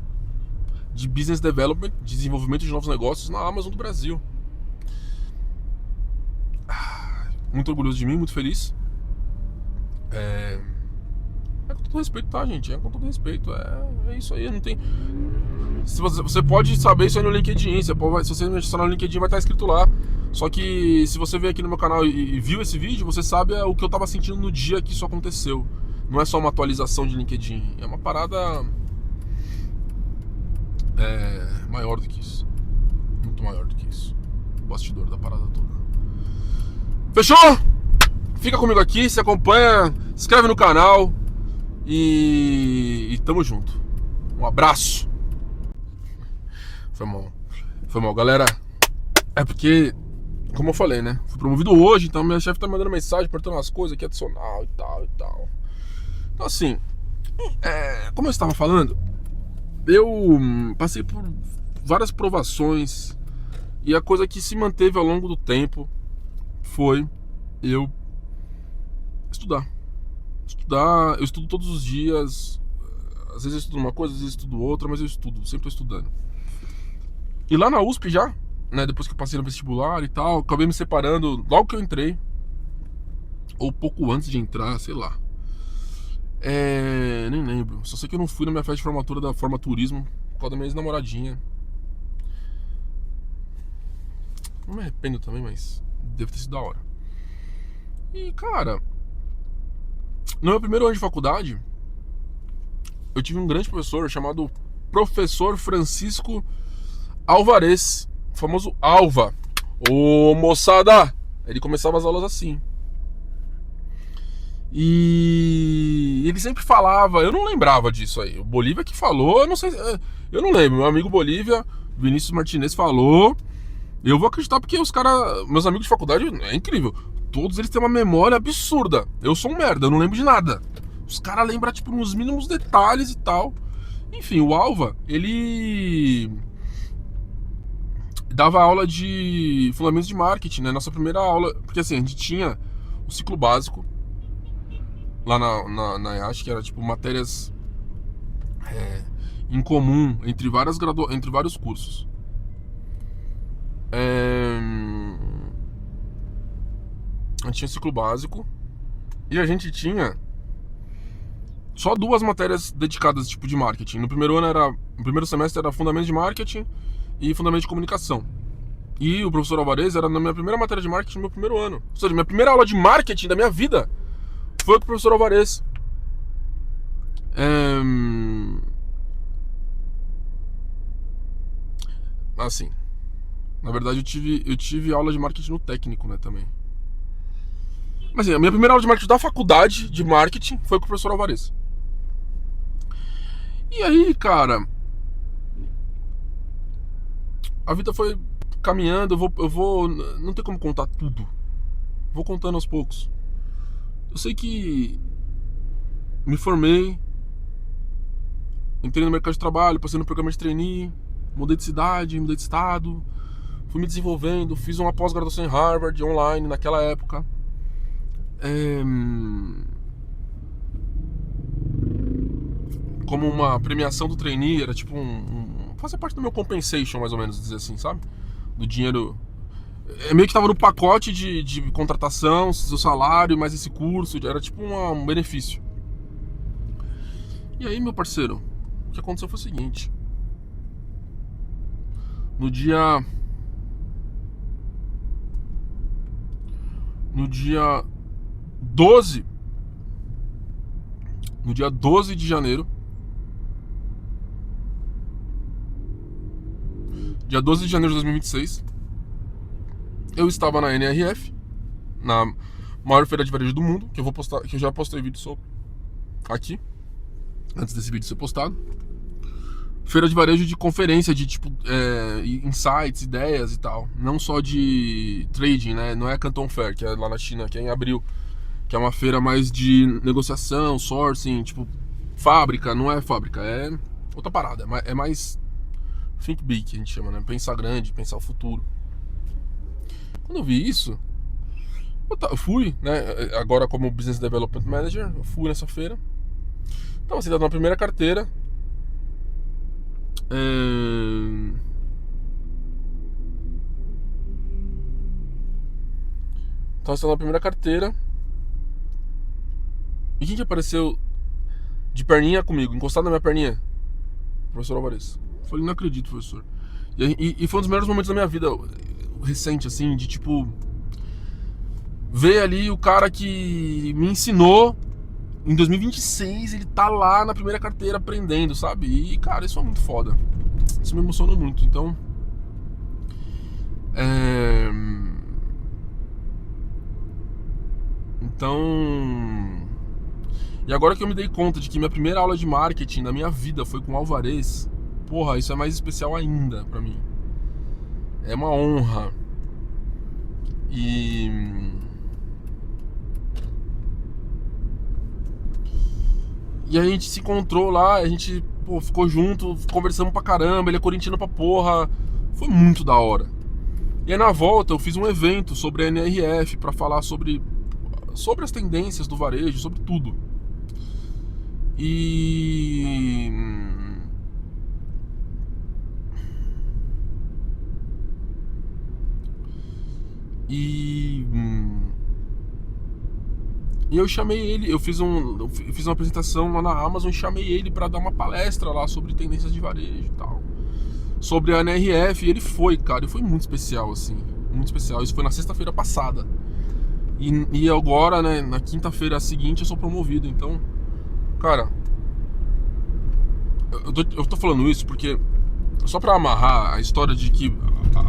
[SPEAKER 1] de Business Development, de desenvolvimento de novos negócios na Amazon do Brasil. Muito orgulhoso de mim, muito feliz. É com todo respeito, tá, gente? É com todo respeito. É isso aí, não tem... Você pode saber isso aí no LinkedIn. Se você entrar no LinkedIn, vai estar escrito lá. Só que se você veio aqui no meu canal e viu esse vídeo, você sabe o que eu tava sentindo no dia que isso aconteceu. Não é só uma atualização de LinkedIn. É uma parada maior do que isso. Muito maior do que isso. O bastidor da parada toda. Fechou? Fica comigo aqui, se acompanha, se inscreve no canal e tamo junto. Um abraço. Foi mal, galera. É porque, como eu falei, né? Fui promovido hoje, então minha chefe tá me mandando mensagem, perguntando umas coisas aqui adicional e tal. Então assim, como eu estava falando, eu passei por várias provações E a coisa que se manteve ao longo do tempo foi eu estudar. Estudar, eu estudo todos os dias. Às vezes eu estudo uma coisa, às vezes eu estudo outra, mas eu estudo, sempre estou estudando. E lá na USP já, né, depois que eu passei no vestibular e tal, acabei me separando logo que eu entrei, ou pouco antes de entrar, sei lá. Nem lembro. Só sei que eu não fui na minha festa de formatura da Forma Turismo por causa da minha ex-namoradinha. Não me arrependo também, mas deve ter sido da hora. E, cara, no meu primeiro ano de faculdade, eu tive um grande professor chamado Professor Francisco Alvarez, o famoso Alva. Ô, moçada! Ele começava as aulas assim. E ele sempre falava, eu não lembrava disso aí. O Bolívia que falou, eu não sei, eu não lembro. Meu amigo Bolívia, Vinícius Martinez falou. Eu vou acreditar porque os caras, meus amigos de faculdade, é incrível. Todos eles têm uma memória absurda. Eu sou um merda, eu não lembro de nada. Os caras lembram, tipo, nos mínimos detalhes e tal. Enfim, o Alva, ele dava aula de fundamentos de marketing, né? Nossa primeira aula, porque assim, a gente tinha o ciclo básico lá na IASH, que era tipo matérias em comum entre vários cursos. A gente tinha ciclo básico e a gente tinha só 2 matérias dedicadas tipo de marketing. No primeiro semestre era fundamentos de marketing e fundamentos de comunicação. E o professor Alvarez era na minha primeira matéria de marketing no meu primeiro ano. Ou seja, minha primeira aula de marketing da minha vida foi com o professor Alvarez. Assim, na verdade eu tive aula de marketing no técnico, né, também. Mas assim, a minha primeira aula de marketing da faculdade de marketing foi com o professor Alvarez. E aí, cara, a vida foi caminhando, eu vou, não tem como contar tudo. Vou contando aos poucos. Eu sei que me formei, entrei no mercado de trabalho, passei no programa de trainee, mudei de cidade, mudei de estado, fui me desenvolvendo, fiz uma pós-graduação em Harvard online naquela época. Como uma premiação do trainee, era tipo fazia parte do meu compensation, mais ou menos, dizer assim, sabe? Do dinheiro. Meio que tava no pacote de contratação, seu salário, mais esse curso, era tipo um benefício. E aí, meu parceiro, o que aconteceu foi o seguinte. No dia 12 de janeiro, dia 12 de janeiro de 2026, eu estava na NRF, na maior feira de varejo do mundo, que eu já postei vídeo sobre aqui, antes desse vídeo ser postado. Feira de varejo de conferência, de tipo insights, ideias e tal. Não só de trading, né? Não é a Canton Fair, que é lá na China, que é em abril, que é uma feira mais de negociação, sourcing, tipo fábrica. Não é fábrica, é outra parada. É mais think big, que a gente chama, né? Pensar grande, pensar o futuro. Quando eu vi isso, eu fui, né? Agora como Business Development Manager, eu fui nessa feira. Tava sentado na primeira carteira. Tava sentado na primeira carteira. E quem que apareceu de perninha comigo, encostado na minha perninha? Professor Alvarez. Eu falei, não acredito, professor. E foi um dos melhores momentos da minha vida recente, assim, de tipo ver ali o cara que me ensinou em 2026, ele tá lá na primeira carteira aprendendo, sabe? E, cara, isso é muito foda. Isso me emocionou muito. Então, e agora que eu me dei conta de que minha primeira aula de marketing da minha vida foi com o Alvarez, porra, isso é mais especial ainda pra mim. É uma honra. E a gente se encontrou lá, a gente ficou junto, conversamos pra caramba, ele é corintiano pra porra. Foi muito da hora. E aí na volta eu fiz um evento sobre a NRF para falar sobre as tendências do varejo, sobre tudo. E e e eu chamei ele, eu fiz uma apresentação lá na Amazon e chamei ele para dar uma palestra lá sobre tendências de varejo e tal. Sobre a NRF, e ele foi, cara, e foi muito especial, assim, muito especial. Isso foi na sexta-feira passada. E agora, né, na quinta-feira seguinte eu sou promovido. Então, cara, eu tô falando isso porque só pra amarrar a história de que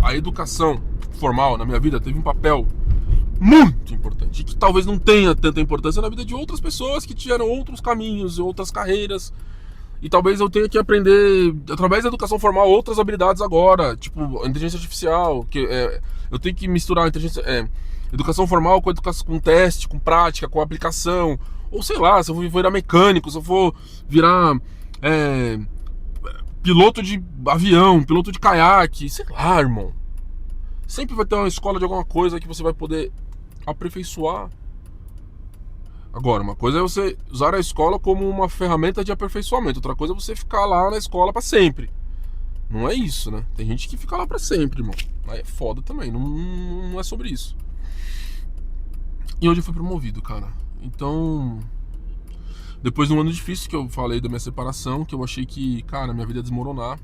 [SPEAKER 1] a educação formal na minha vida teve um papel muito importante, e que talvez não tenha tanta importância na vida de outras pessoas que tiveram outros caminhos, outras carreiras. E talvez eu tenha que aprender, através da educação formal, outras habilidades agora, tipo a inteligência artificial, eu tenho que misturar a educação formal com educação, com teste, com prática, com aplicação. Ou sei lá, se eu for virar mecânico, se eu for virar piloto de avião, piloto de caiaque, sei lá, irmão. Sempre vai ter uma escola de alguma coisa que você vai poder aperfeiçoar. Agora, uma coisa é você usar a escola como uma ferramenta de aperfeiçoamento, outra coisa é você ficar lá na escola pra sempre. Não é isso, né? Tem gente que fica lá pra sempre, irmão. Aí é foda também, não é sobre isso. E hoje eu fui promovido, cara. Então, depois de um ano difícil que eu falei da minha separação, que eu achei que, cara, minha vida ia desmoronar.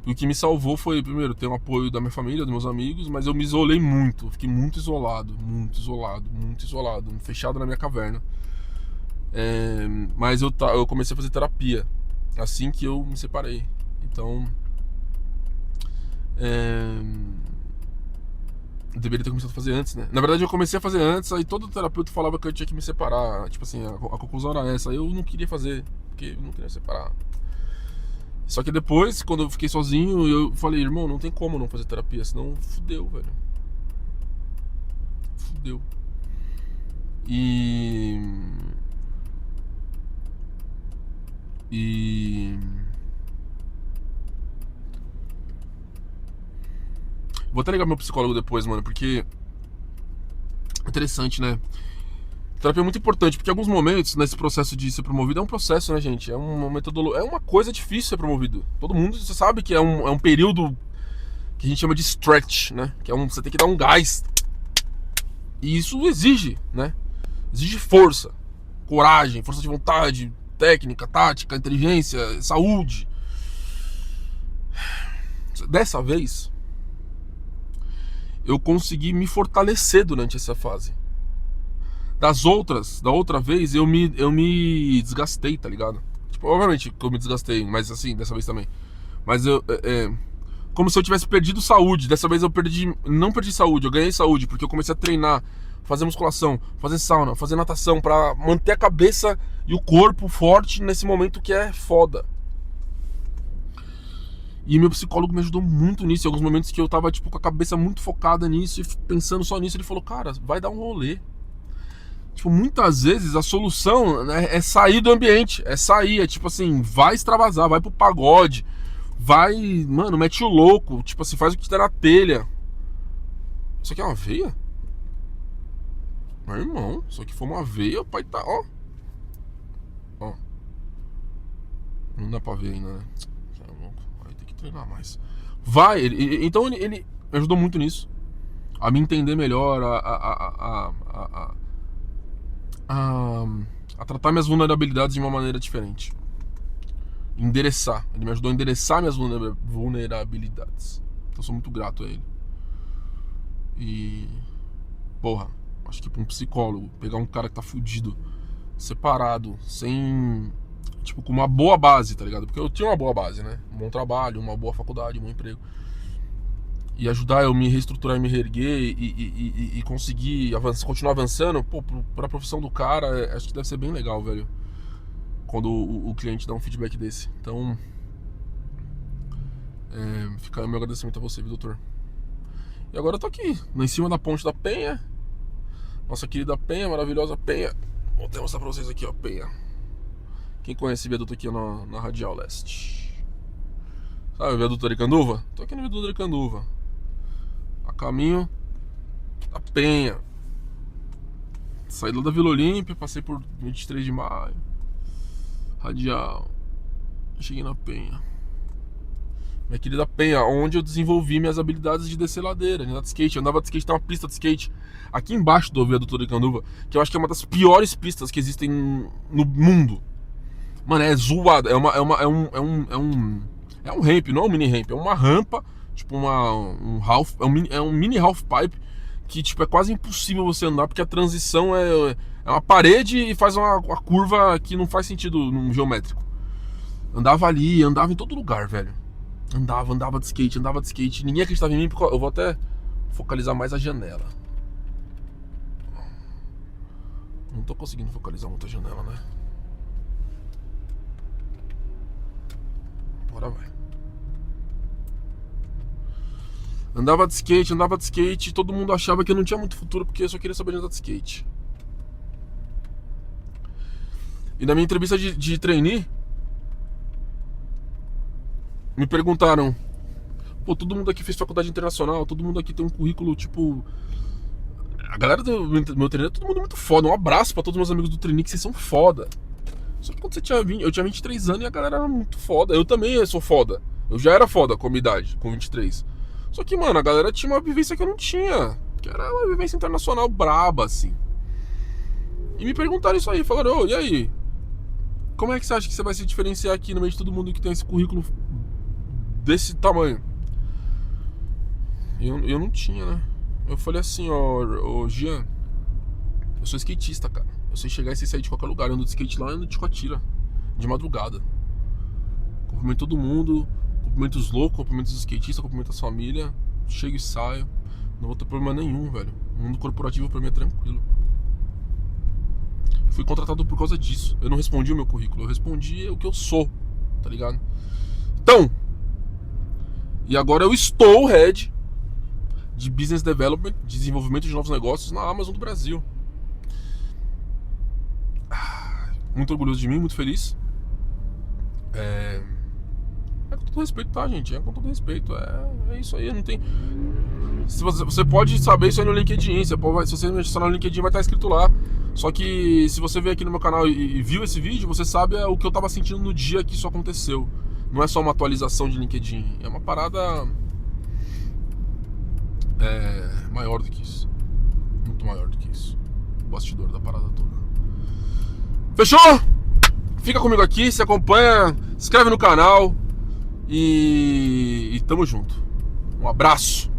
[SPEAKER 1] E o que me salvou foi, primeiro, ter o apoio da minha família, dos meus amigos, mas eu me isolei muito. Fiquei muito isolado, fechado na minha caverna. Mas eu comecei a fazer terapia assim que eu me separei. Então, eu deveria ter começado a fazer antes, né? Na verdade, eu comecei a fazer antes, aí todo terapeuta falava que eu tinha que me separar. Tipo assim, a conclusão era essa. Eu não queria fazer, porque eu não queria separar. Só que depois, quando eu fiquei sozinho, eu falei, irmão, não tem como não fazer terapia, senão fudeu, velho. Fudeu. E vou até ligar meu psicólogo depois, mano, porque é interessante, né? Terapia é muito importante, porque em alguns momentos, nesse processo de ser promovido, é um processo, né, gente? É uma metodologia, é uma coisa difícil ser promovido. Todo mundo, você sabe que é um período que a gente chama de stretch, né? Que você tem que dar um gás. E isso exige, né? Exige força, coragem, força de vontade, técnica, tática, inteligência, saúde. Dessa vez, eu consegui me fortalecer durante essa fase. Da outra vez, eu me desgastei, tá ligado? Tipo, obviamente que eu me desgastei, mas assim, dessa vez também. Mas como se eu tivesse perdido saúde. Dessa vez eu não perdi saúde, eu ganhei saúde, porque eu comecei a treinar, fazer musculação, fazer sauna, fazer natação, pra manter a cabeça e o corpo forte nesse momento que é foda. E meu psicólogo me ajudou muito nisso. Em alguns momentos que eu tava, tipo, com a cabeça muito focada nisso e pensando só nisso, ele falou, cara, vai dar um rolê. Tipo, muitas vezes a solução, né, é sair do ambiente. É sair, é tipo assim, vai extravasar, vai pro pagode. Vai, mano, mete o louco. Tipo assim, faz o que tá na telha. Isso aqui é uma veia? Meu irmão, isso aqui foi uma veia, o pai tá, ó. Ó. Não dá pra ver ainda, né? Vai ter que treinar mais. Vai, então ele me ajudou muito nisso. A me entender melhor, a tratar minhas vulnerabilidades de uma maneira diferente. Endereçar. Ele me ajudou a endereçar minhas vulnerabilidades. Então eu sou muito grato a ele. E porra, acho que pra um psicólogo pegar um cara que tá fudido, separado, sem, tipo, com uma boa base, tá ligado? Porque eu tinha uma boa base, né? Um bom trabalho, uma boa faculdade, um bom emprego. E ajudar eu me reestruturar e me reerguer e conseguir continuar avançando, pô, pra profissão do cara, acho que deve ser bem legal, velho. Quando o cliente dá um feedback desse. Então, fica o meu agradecimento a você, viu, doutor? E agora eu tô aqui, lá em cima da ponte da Penha. Nossa querida Penha, maravilhosa Penha. Vou até mostrar pra vocês aqui, ó, Penha. Quem conhece esse viaduto aqui na Radial Leste? Sabe o viaduto Aricanduva? Tô aqui no viaduto Aricanduva. caminho da Penha. Saí lá da Vila Olímpia, passei por 23 de maio, Radial, cheguei na Penha. Minha querida Penha, onde eu desenvolvi minhas habilidades de descer ladeira, de andar de skate. Eu andava de skate, tem uma pista de skate aqui embaixo do viaduto de Canduva, que eu acho que é uma das piores pistas que existem no mundo. Mano, é zoada, é um ramp, não é um mini ramp, é uma rampa, tipo um mini half pipe, que tipo, é quase impossível você andar, porque a transição é uma parede e faz uma curva que não faz sentido no geométrico. Andava ali, andava em todo lugar, velho. Andava de skate, ninguém acreditava em mim, porque eu vou até focalizar mais a janela. Não tô conseguindo focalizar muito a janela, né? Agora vai. Andava de skate, todo mundo achava que eu não tinha muito futuro porque eu só queria saber de andar de skate. E na minha entrevista de trainee, me perguntaram: pô, todo mundo aqui fez faculdade internacional, todo mundo aqui tem um currículo, tipo... A galera do meu trainee é todo mundo muito foda. Um abraço pra todos os meus amigos do trainee, que vocês são foda. Só que quando eu tinha 23 anos e a galera era muito foda. Eu também sou foda. Eu já era foda com a minha idade, com 23. Só que, mano, a galera tinha uma vivência que eu não tinha. Que era uma vivência internacional braba, assim. E me perguntaram isso aí, falaram: ô, e aí? Como é que você acha que você vai se diferenciar aqui no meio de todo mundo que tem esse currículo desse tamanho? Eu não tinha, né? Eu falei assim: ó, Jean, eu sou skatista, cara. Eu sei chegar e sei sair de qualquer lugar. Eu ando de skate lá e ando de Coatira, de madrugada. Cumprimento todo mundo, cumprimento os loucos, cumprimento os skatistas, cumprimento as famílias. Chego e saio. Não vou ter problema nenhum, velho. O mundo corporativo pra mim é tranquilo. Fui contratado por causa disso. Eu não respondi o meu currículo, eu respondi o que eu sou, tá ligado? Então, e agora eu estou head de Business Development, de desenvolvimento de novos negócios na Amazon do Brasil. Muito orgulhoso de mim, muito feliz. É com todo respeito, tá, gente? É com todo respeito. É isso aí, não tem... Se você pode saber isso aí no LinkedIn. Se você me adicionar no LinkedIn, vai estar escrito lá. Só que se você veio aqui no meu canal e viu esse vídeo, você sabe o que eu tava sentindo no dia que isso aconteceu. Não é só uma atualização de LinkedIn. É uma parada maior do que isso. Muito maior do que isso. O bastidor da parada toda. Fechou? Fica comigo aqui, se acompanha, se inscreve no canal e tamo junto. Um abraço.